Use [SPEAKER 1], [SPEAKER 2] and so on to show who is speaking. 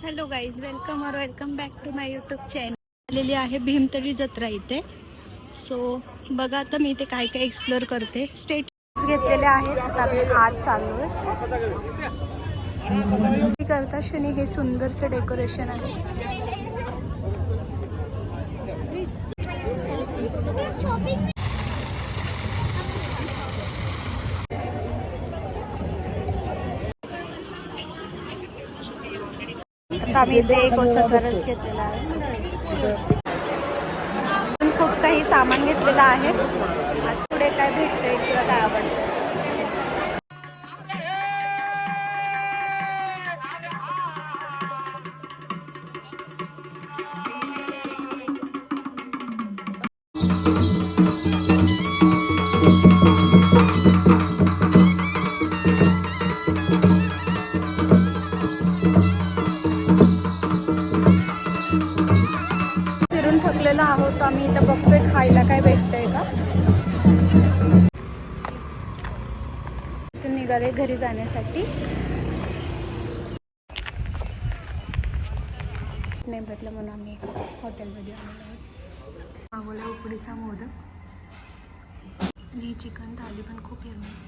[SPEAKER 1] Hello guys, welcome back to my YouTube channel. आलेली आहे भीमतळी जत्रा इथे. सो बघा आता मी इथे काय काय एक्सप्लोअर करते. स्टेट घेतलेले आहेत. आता आम्ही आत चाललोय. करता शनी हे सुंदरचं डेकोरेशन आहे. आता आम्ही इथे एक वसाचारच घेतलेला आहे. खूप काही सामान घेतलेलं आहे. आज पुढे काय भेटतंय किंवा काय आवडतं. फिरून थकलेलो आहोत आम्ही. इथं बघतोय खायला काय भेटतंय का. इथून निघाले घरी जाण्यासाठी. नाही भेटलं म्हणून आम्ही हॉटेलमध्ये आलेलो आहोत. मागवला उकडीचा मोदक आणि चिकन थाली पण खूप यम्मी.